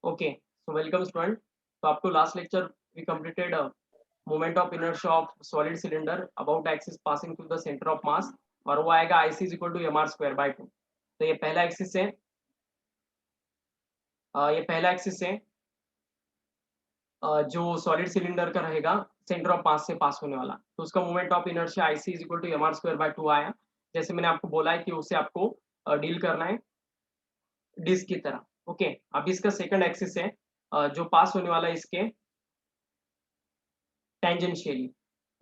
Okay, so welcome student. तो आपको last lecture we completed moment of inertia of solid cylinder about axis passing through the centre of mass, और वो आएगा I C is equal to M R square by two. तो ये पहला axis है, ये पहला एक्सिस है जो सॉलिड सिलेंडर का रहेगा सेंटर ऑफ मास से पास होने वाला, तो उसका moment of inertia I C is equal to M R square by two आया। जैसे मैंने आपको बोला है कि उसे आपको डील करना है डिस्क की तरह। ओके, अब इसका सेकंड एक्सिस है जो पास होने वाला है इसके टेंजेंशियली।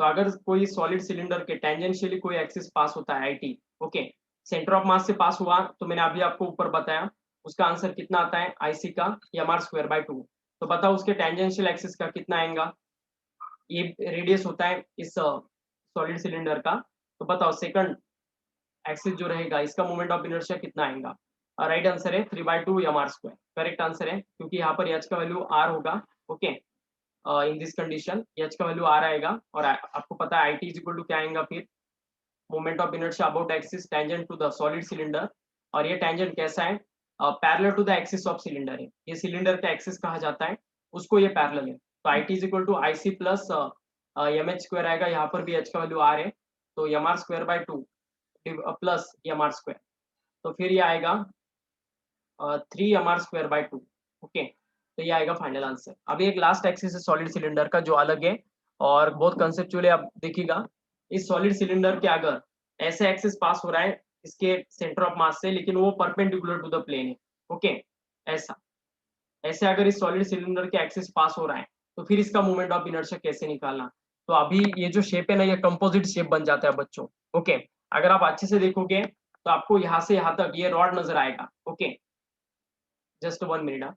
तो अगर कोई सॉलिड सिलेंडर के टेंजेंशियली कोई एक्सिस पास होता है आईटी, ओके, सेंटर ऑफ मास से पास हुआ, तो मैंने अभी आपको ऊपर बताया उसका आंसर कितना आता है आईसी का M R square by two. तो बताओ उसके टेंजेंशियल एक्सिस का कितना आएगा। ये रेडियस होता है इस सॉलिड सिलेंडर का। तो बताओ सेकंड एक्सिस जो रहेगा इसका मोमेंट ऑफ इनर्शिया कितना आएगा। राइट आंसर है 3/2 M R square, correct answer है, क्योंकि यहाँ पर एच का वैल्यू आर होगा। Okay, in this condition H का वैल्यू आर आएगा, और आपको पता है I T is equal to क्या आएगा फिर, moment of inertia about axis tangent to the solid cylinder. और ये टेंजेंट कैसा है, parallel to the axis of cylinder है, ये सिलेंडर का एक्सिस कहा जाता है उसको, ये पैरेलल है। तो I T is equal to I C plus M H square आएगा, यहाँ पर भी एच का वैल्यू आर है, तो M R square by two plus M R square, तो फिर ये आएगा 3 mr² by 2। ओके, तो ये आएगा फाइनल आंसर। अभी एक लास्ट एक्सिस है सॉलिड सिलेंडर का जो अलग है और बहुत कंसेप्चुअली आप देखिएगा। इस सॉलिड सिलेंडर के अगर ऐसे एक्सिस पास हो रहा है इसके सेंटर ऑफ मास से, लेकिन वो परपेंडिकुलर टू द प्लेन है। ओके, ऐसा ऐसे अगर इस सॉलिड सिलेंडर के एक्सिस पास हो रहा है, तो फिर इसका मोमेंट ऑफ इनर्शिया कैसे निकालना। तो अभी ये जो शेप है ना, ये कंपोजिट शेप बन जाता है बच्चों। ओके, अगर आप अच्छे से देखोगे तो आपको यहाँ से यहाँ तक ये रॉड नजर आएगा। Okay, just 1 minute.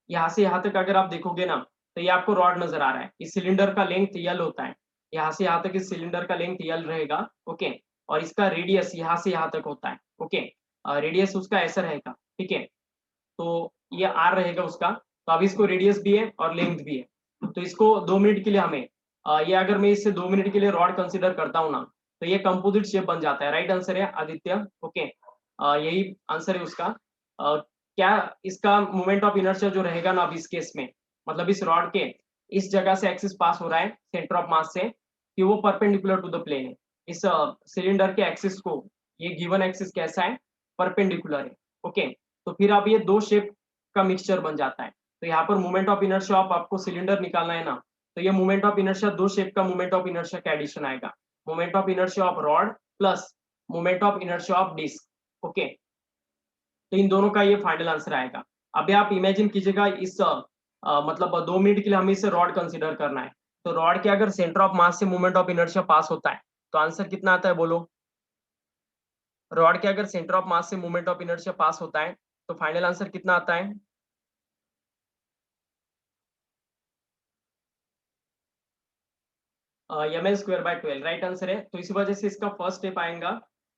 यहाँ से यहाँ तक अगर आप देखोगे ना, तो ये आपको रॉड नजर आ रहा है। इस सिलेंडर का लेंथ यल होता है, यहाँ से यहाँ तक इस सिलेंडर का लेंथ यल रहेगा। ओके, और इसका रेडियस यहाँ से यहाँ तक होता है। ओके, रेडियस उसका ऐसा रहेगा, ठीक है। तो ये आर रहेगा उसका। तो अब इसको रेडियस भी है और लेंथ भी है, तो इसको 2 मिनट के लिए हमें ये अगर मैं इससे 2 मिनट के लिए रॉड कंसिडर करता हूँ ना, तो ये कंपोजिट शेप बन जाता है। राइट आंसर है आदित्य। ओके, यही आंसर है उसका। क्या इसका मोमेंट ऑफ इनर्शिया जो रहेगा ना अब इस केस में, मतलब इस रॉड के इस जगह से एक्सिस पास हो रहा है सेंटर ऑफ मास से, कि वो परपेंडिकुलर टू द प्लेन है। इस सिलेंडर के एक्सिस को, ये गिवन एक्सिस कैसा है, परपेंडिकुलर है। ओके, तो फिर अब ये दो शेप का मिक्सचर बन जाता है। तो यहाँ पर मोमेंट ऑफ इनर्शिया ऑफ आपको सिलेंडर निकालना है ना, तो ये मोमेंट ऑफ इनर्शिया दो शेप का मोमेंट ऑफ इनर्शिया का एडिशन आएगा। Moment of inertia of rod plus moment of inertia of disc. Okay, तो इन दोनों का ये फाइनल आंसर आएगा। अभी आप इमेजिन कीजिएगा इस मतलब 2 मिनट के लिए हमें इसे रॉड कंसिडर करना है। तो रॉड के अगर सेंटर ऑफ मास से मोमेंट ऑफ इनर्शिया पास होता है, तो आंसर कितना आता है बोलो। रॉड के अगर सेंटर ऑफ मास से मोमेंट ऑफ इनर्शिया पास होता है, तो फाइनल आंसर कितना आता है। M L square by 12 right answer है। तो इसी वजह से इसका फर्स्ट स्टेप आएगा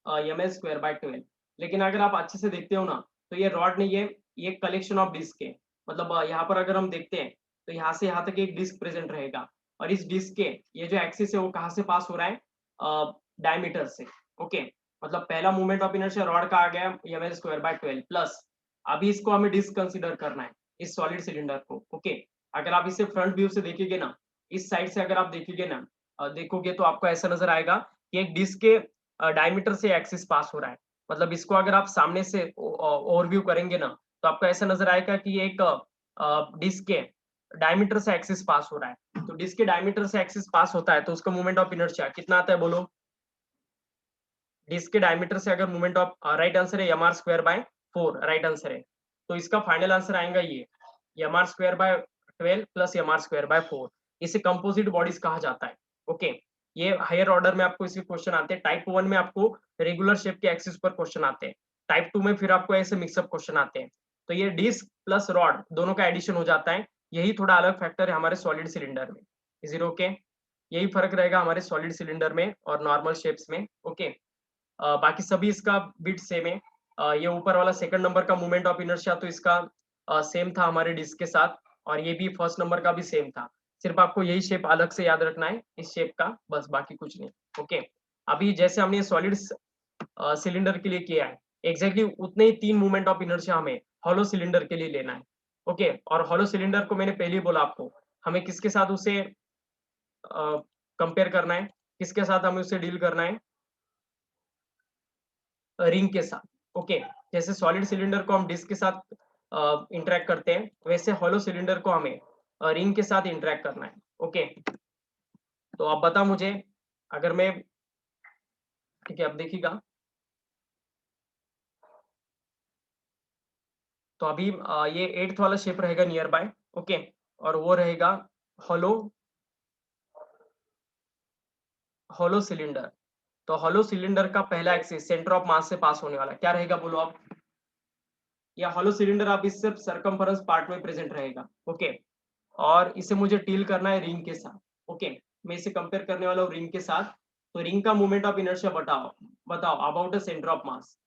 एम एल स्क्वायर बाय 12। लेकिन अगर आप अच्छे से देखते हो ना, तो ये रॉड नहीं, ये कलेक्शन ऑफ डिस्क है। मतलब यहाँ पर अगर हम देखते हैं, तो यहाँ से यहाँ तक एक डिस्क प्रेजेंट रहेगा, और इस डिस्क के ये जो एक्सिस है वो कहाँ से पास हो रहा है, डायमीटर से। ओके, मतलब पहला मूवमेंट ऑफ इनर्शिया रॉड का आ गया M L square by 12 plus, अभी इसको हमें डिस्क कंसिडर करना है इस सॉलिड सिलेंडर को। ओके, अगर आप इसे फ्रंट व्यू से देखेंगे ना, इस साइड से अगर आप देखेंगे ना, देखोगे तो आपको ऐसा नजर आएगा कि एक डिस्क के डायमीटर से एक्सिस पास हो रहा है। मतलब इसको अगर आप सामने से ओवरव्यू करेंगे ना, तो आपको ऐसा नजर आएगा कि ये एक डिस्क के डायमीटर से एक्सिस पास हो रहा है। तो डिस्क के डायमीटर से एक्सिस पास होता है, तो उसका मोमेंट ऑफ इनर्शिया कितना आता है बोलो। डिस्क के डायमीटर से अगर मोमेंट ऑफ, राइट आंसर है M R square by 4, right answer है। तो इसका फाइनल आंसर आएगा ये M R square by 12 plus M R square by 4। इसे कंपोजिट बॉडीज कहा जाता है। ओके, ये हायर ऑर्डर में आपको इसके क्वेश्चन आते हैं। टाइप 1 में आपको रेगुलर शेप के एक्सिस पर क्वेश्चन आते हैं, टाइप 2 में फिर आपको ऐसे मिक्सअप क्वेश्चन आते हैं। तो ये डिस्क प्लस रॉड दोनों का एडिशन हो जाता है। यही थोड़ा अलग फैक्टर है हमारे सॉलिड सिलेंडर में। Is it okay? यही फर्क रहेगा हमारे सॉलिड सिलेंडर में और नॉर्मल शेप्स में। ओके, बाकी सभी इसका बिट सेम है। ये ऊपर वाला सेकंड नंबर का मोमेंट ऑफ इनर्शिया तो इसका सेम था हमारे डिस्क के साथ, और ये भी फर्स्ट नंबर का भी सेम था। सिर्फ आपको यही शेप अलग से याद रखना है इस शेप का, बस बाकी कुछ नहीं। ओके, अभी जैसे हमने सॉलिड सिलेंडर के लिए किया है, एग्जैक्टली उतने ही 3 मोमेंट ऑफ इनर्शिया हमें हॉलो सिलेंडर के लिए लेना है। ओके। और हॉलो सिलेंडर को मैंने पहले ही बोला आपको, हमें किसके साथ उसे कंपेयर करना है, किसके साथ हमें उसे डील करना है, रिंग के साथ। ओके। जैसे सॉलिड सिलेंडर को हम डिस्क के साथ इंटरेक्ट करते हैं, वैसे हॉलो सिलेंडर को हमें रिंग के साथ इंटरेक्ट करना है। ओके। तो आप बता मुझे, अगर मैं, ठीक है, अब देखिएगा। तो अभी ये 8th वाला शेप रहेगा नियर बाय। ओके। और वो रहेगा हॉलो हॉलो सिलेंडर। तो हॉलो सिलेंडर का पहला एक्सिस सेंटर ऑफ मास से पास होने वाला क्या रहेगा, बोलो आप? या हॉलो सिलेंडर आप इस सिर्फ सरकमफेरेंस पार्ट में प्रेजेंट रहेगा। ओके। और इसे मुझे डील करना है रिंग के साथ। ओके। मैं इसे कंपेयर करने वाला हूँ रिंग के साथ। तो रिंग का मोमेंट ऑफ इनर्शिया बताओ, बताओ about the centre of mass.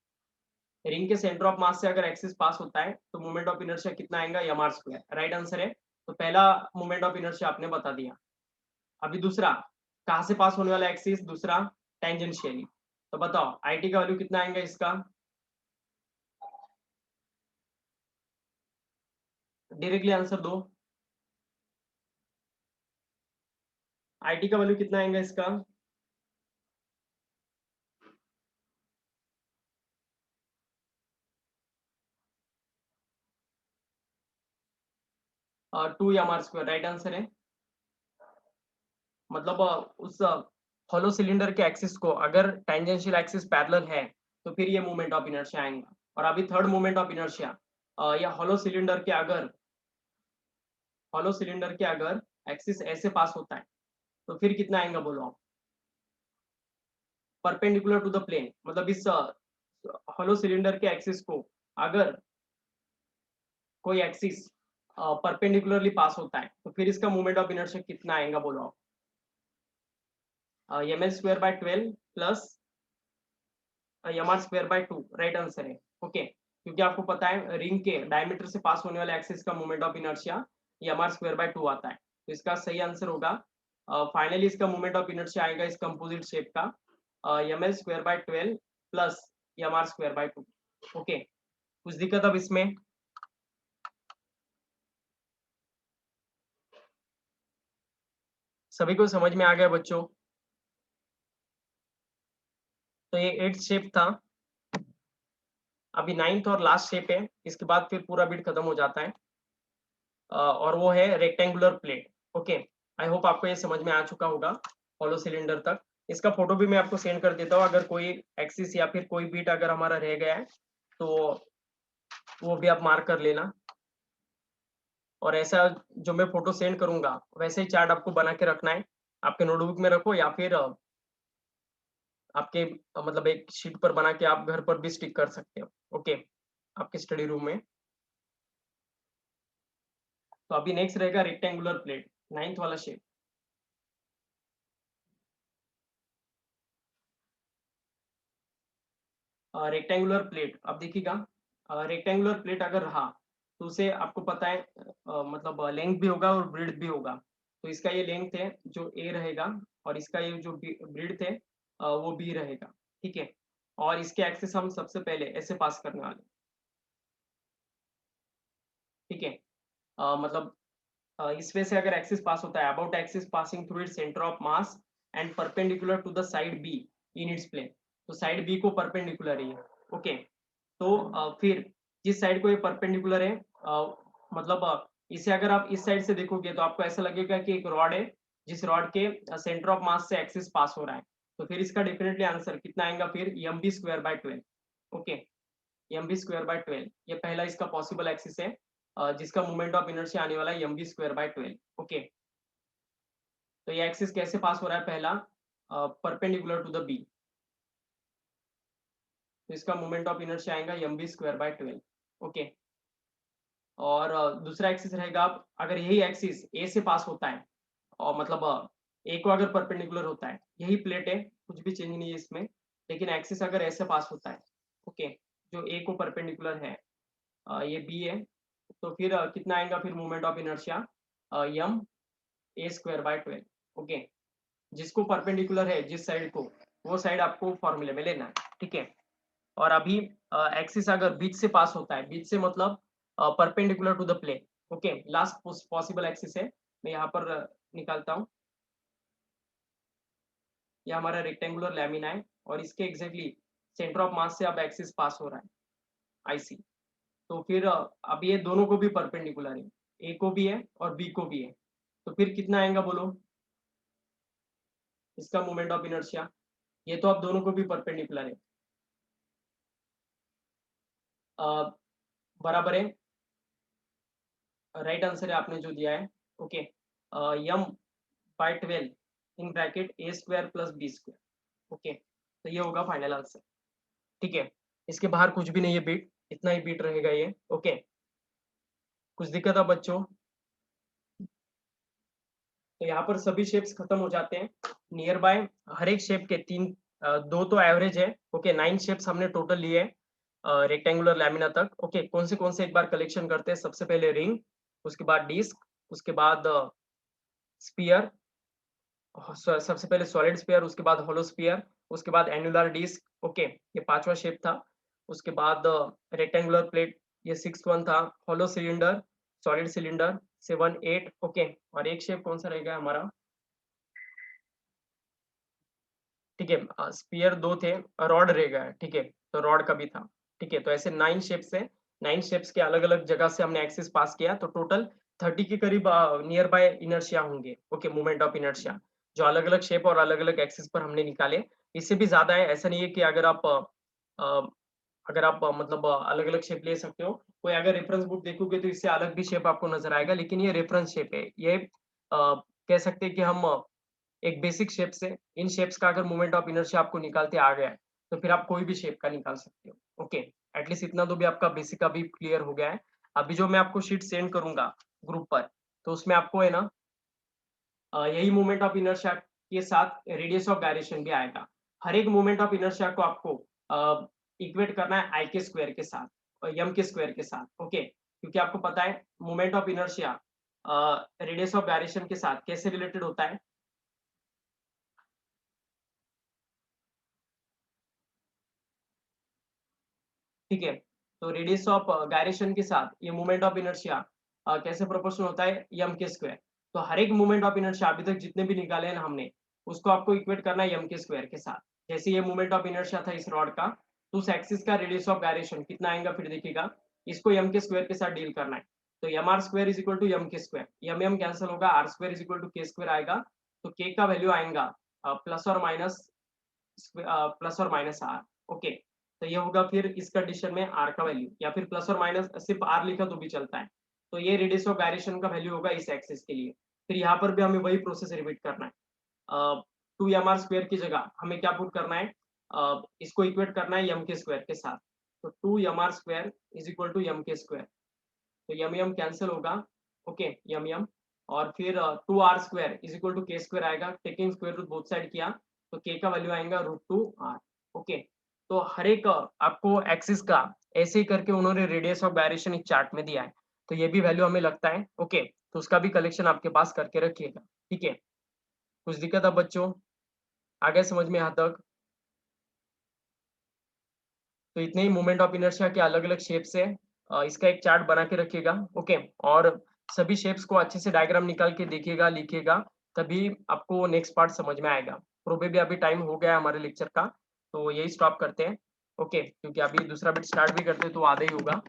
Ring के सेंटर ऑफ मास से अगर एक्सिस पास होता है तो मोमेंट ऑफ इनर्शिया कितना आएगा, M R square. Right answer है। तो पहला मोमेंट ऑफ इनर्शिया आपने बता दिया। अभी दूसरा, कहाँ से पास होने वाला एक्सिस, दूसरा टेंजेंशियली। तो बताओ आईटी का वैल्यू कितना आएगा इसका, डायरेक्टली आंसर दो। आईटी का वैल्यू कितना आएगा इसका? 2 M R square. Right answer है। मतलब उस हॉलो सिलेंडर के एक्सिस को अगर टेंजेंशियल एक्सिस पैरेलल है तो फिर ये मोमेंट ऑफ इनर्शिया आएगा। और अभी थर्ड मोमेंट ऑफ इनर्शिया, या हॉलो सिलेंडर के अगर एक्सिस ऐसे पास होता है तो फिर कितना आएगा, बोलो आप? परपेंडिकुलर टू द प्लेन, मतलब इस हॉलो सिलेंडर के एक्सिस को अगर कोई एक्सिस परपेंडिकुलरली पास होता है तो फिर इसका मोमेंट ऑफ इनर्शिया कितना आएगा, बोलो आप? M L square by 12 plus M R square by 2। Right answer है। ओके। क्योंकि आपको पता है रिंग के डायमीटर से पास होने वाले एक्सिस का moment of inertia M R square by 2 आता है। तो इसका सही आंसर होगा, फाइनली इसका मोमेंट ऑफ इनर्शिया आएगा इस कंपोजिट शेप का M L square by 12 plus M R square by 2। Okay. कुछ दिक्कत अब इसमें? सभी को समझ में आ गया बच्चों? तो ये 8th शेप था। अभी 9th और लास्ट शेप है, इसके बाद फिर पूरा बिट खत्म हो जाता है। और वो है rectangular plate. Okay. I hope आपको ये समझ में आ चुका होगा हॉलो सिलेंडर तक। इसका फोटो भी मैं आपको सेंड कर देता हूँ, अगर कोई एक्सिस या फिर कोई बीट अगर हमारा रह गया है तो वो भी आप मार्क कर लेना। और ऐसा जो मैं फोटो सेंड करूंगा वैसे ही चार्ट आपको बना के रखना है। आपके नोटबुक में रखो या फिर आपके मतलब एक शीट पर बना के आप घर पर भी स्टिक कर सकते हो। ओके। आपके स्टडी रूम में। तो अभी नेक्स्ट रहेगा रेक्टेंगुलर प्लेट, 9th वाला शेप। रेक्टेंगुलर प्लेट, अब देखिएगा। रेक्टेंगुलर प्लेट अगर रहा तो उसे आपको पता है मतलब लेंथ भी होगा और ब्रीथ भी होगा। तो इसका ये लेंथ है जो ए रहेगा, और इसका ये जो ब्रीथ है वो बी रहेगा। ठीक है। और इसके एक्सिस हम सबसे पहले ऐसे पास करने वाले हैं। ठीक है। मतलब इसमें से अगर एक्सिस पास होता है, about axis passing through its centre of mass and perpendicular to the side B in its plane. तो साइड बी को परपेंडिकुलर है। ओके। तो फिर जिस साइड को ये परपेंडिकुलर है, मतलब इसे अगर आप इस साइड से देखोगे तो आपको ऐसा लगेगा कि एक रॉड है, जिस रॉड के सेंटर ऑफ मास से एक्सिस पास हो रहा है। तो फिर इसका डेफिनेटली आंसर कितना आएगा, फिर M B square by 12। Okay. M B square by 12 ये पहला इसका पॉसिबल एक्सिस है, जिसका मोमेंट ऑफ इनर्शिया आने वाला है M B square by 12। Okay. तो ये एक्सिस कैसे पास हो रहा है, पहला परपेंडिकुलर टू द बी, तो इसका मोमेंट ऑफ इनर्शिया आएगा M B square by 12। Okay. और दूसरा एक्सिस रहेगा, अगर यही एक्सिस ए से पास होता है और मतलब ए को अगर परपेंडिकुलर होता है, यही प्लेट है, कुछ भी चेंज नहीं है इसमें, लेकिन एक्सिस अगर ऐसे पास होता है, ओके, जो ए को परपेंडिकुलर है, ये बी है, तो फिर कितना आएगा फिर moment of inertia, M A square by 12। Okay. जिसको परपेंडिकुलर है जिस साइड को, वो साइड आपको फॉर्मूले में लेना है। ठीक है। और अभी एक्सिस अगर बीच से पास होता है, बीच से मतलब perpendicular to the plane, okay, last possible axis है, मैं यहाँ पर निकालता हूँ। ये हमारा रेक्टेंगुलर लैमिना है और इसके एग्जैक्टली सेंटर ऑफ मास से अब एक्सिस पास हो रहा है, आई सी। तो फिर अब ये दोनों को भी परपेंडिकुलर है, ए को भी है और बी को भी है, तो फिर कितना आएगा बोलो इसका मोमेंट ऑफ इनर्शिया? ये तो अब दोनों को भी परपेंडिकुलर है, बराबर है, राइट आंसर है आपने जो दिया है। Okay, M by 12 in bracket A square plus B square. Okay, तो ये होगा फाइनल आंसर। ठीक है, इसके बाहर कुछ भी नहीं है बीट, इतना ही बीट रहेगा ये। ओके, कुछ दिक्कत है बच्चों? तो यहाँ पर सभी शेप्स खत्म हो जाते हैं नियर बाय, हर एक शेप के तीन, दो तो एवरेज है। ओके, 9 शेप्स हमने टोटल लिए रेक्टेंगुलर लैमिना तक। ओके, कौन से एक बार कलेक्शन करते हैं। सबसे पहले रिंग, उसके बाद डिस्क, उसके बाद स्पीयर, सबसे पहले सॉलिड स्फीयर, उसके बाद होलो स्फीयर, उसके बाद एनुलर डिस्क। ओके, ये पांचवा शेप था। उसके बाद रेक्टेंगुलर प्लेट, ये 6th वन था। Hollow cylinder, solid cylinder, 7 8। Okay, और एक शेप कौन सा रहेगा हमारा? ठीक है, स्पीयर दो थे, रॉड रह गया। ठीक है, तो रॉड का भी था। ठीक है, तो ऐसे 9 शेप्स है, 9 शेप्स के अलग अलग जगह से हमने एक्सिस पास किया, तो टोटल 30 के करीब नियर बाय इनर्शिया होंगे। ओके, मोमेंट ऑफ इनर्शिया जो अलग अलग शेप और अलग अलग एक्सिस पर हमने निकाले। इससे भी ज्यादा है, ऐसा नहीं है कि अगर आप मतलब अलग अलग शेप ले सकते हो। कोई अगर रेफरेंस बुक देखोगे तो इससे अलग भी शेप आपको नजर आएगा, लेकिन ये रेफरेंस शेप है। ये कह सकते हैं कि हम एक बेसिक शेप से इन शेप्स का अगर मोमेंट ऑफ इनर्शिया आपको निकालते आ गया है, तो फिर आप कोई भी शेप का निकाल सकते हो। ओके, एटलीस्ट इतना तो भी आपका बेसिक अभी क्लियर हो गया है। अभी जो मैं आपको शीट सेंड करूंगा ग्रुप पर, तो उसमें आपको है ना यही मोमेंट ऑफ इनर्शिया के साथ रेडियस ऑफ गायरेशन भी आएगा। हर एक मोमेंट ऑफ इनर्शिया को आपको इक्वेट करना है आई के स्क्वायर के साथ और यम के स्क्वायर के साथ। ओके, क्योंकि आपको पता है moment of inertia radius of gyration के साथ कैसे रिलेटेड होता है। ठीक है, तो रेडियस ऑफ गायरेशन के साथ ये मोमेंट ऑफ इनर्शिया कैसे प्रोपोर्शनल होता है, यम के स्क्वायर। तो हर एक मोमेंट ऑफ इनर्शिया अभी तक जितने भी निकाले हैं ना हमने, उसको आपको इक्वेट करना है यम के स्क्वायर के साथ। जैसे ये मोमेंट ऑफ इनर्शिया था इस रॉड का, तो उस एक्सिस का रेडियस ऑफ गायरेशन कितना आएगा फिर देखिएगा, इसको यम के स्क्वायर के साथ डील करना है। तो M R square is equal to M K square, M M cancel होगा, R square is equal to K square आएगा। तो के का वैल्यू आएगा प्लस और माइनस आर। ओके, तो ये होगा फिर इस कंडीशन में आर का वैल्यू, या फिर प्लस और माइनस सिर्फ आर लिखा तो भी चलता है। तो ये रेडियस ऑफ गायरेशन का वैल्यू होगा इस एक्सिस के लिए। फिर यहाँ पर भी हमें वही प्रोसेस रिपीट करना है। 2 mr स्क्वायर की जगह हमें क्या पुट करना है, इसको इक्वेट करना है यम के स्क्वायर के साथ। तो 2 mr square is equal to M K square, तो यम यम कैंसिल होगा। ओके, यम यम, और फिर 2r square is equal to K square आएगा, taking square root both side किया, तो के का वैल्यू आएगा √2r। ओके, तो हर एक आपको एक्सिस का ऐसे ही करके उन्होंने रेडियस ऑफ गायरेशन एक चार्ट में दिया है, तो ये भी वैल्यू हमें लगता है। ओके, तो उसका भी कलेक्शन आपके पास करके रखिएगा। ठीक है, कुछ दिक्कत है बच्चों? आ गया समझ में यहाँ तक? तो इतने ही मोमेंट ऑफ इनर्शिया के अलग अलग शेप्स है, इसका एक चार्ट बना के रखिएगा। ओके, और सभी शेप्स को अच्छे से डायग्राम निकाल के देखिएगा, लिखिएगा, तभी आपको नेक्स्ट पार्ट समझ में आएगा। प्रोबेबली अभी टाइम हो गया है हमारे लेक्चर का, तो यही स्टॉप करते हैं। ओके, क्योंकि अभी दूसरा बीट स्टार्ट भी करते हैं तो आधा ही होगा।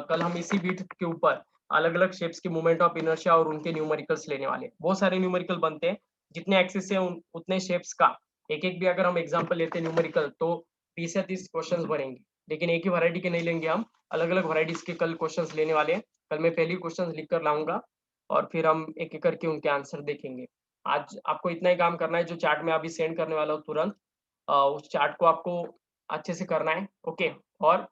कल हम इसी बीट के ऊपर अलग अलग शेप्स के मूवमेंट ऑफ इनर्शिया और उनके न्यूमेरिकल्स लेने वाले हैं। बहुत सारे न्यूमेरिकल बनते हैं, जितने एक्सिस है उतने शेप्स का एक एक भी अगर हम एग्जाम्पल लेते हैं न्यूमेरिकल, तो 20 या 30 क्वेश्चन बनेंगे। लेकिन एक ही वैरायटी के नहीं लेंगे हम, अलग अलग वैरायटीज के कल क्वेश्चंस लेने वाले हैं। कल मैं पहली क्वेश्चंस लिख कर लाऊंगा और फिर हम एक एक करके उनके आंसर देखेंगे। आज आपको इतना ही काम करना है, जो चार्ट में अभी सेंड करने वाला हूँ तुरंत, उस चार्ट को आपको अच्छे से करना है। ओके, और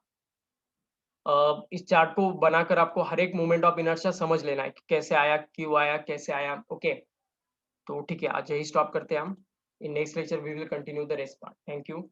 इस चार्ट को बनाकर आपको हर एक मोमेंट ऑफ इनर्शिया समझ लेना है कि कैसे आया, क्यों आया, कैसे आया। ओके, तो ठीक है, आज यही स्टॉप करते हैं हम। In next lecture we will continue the rest part. Thank you.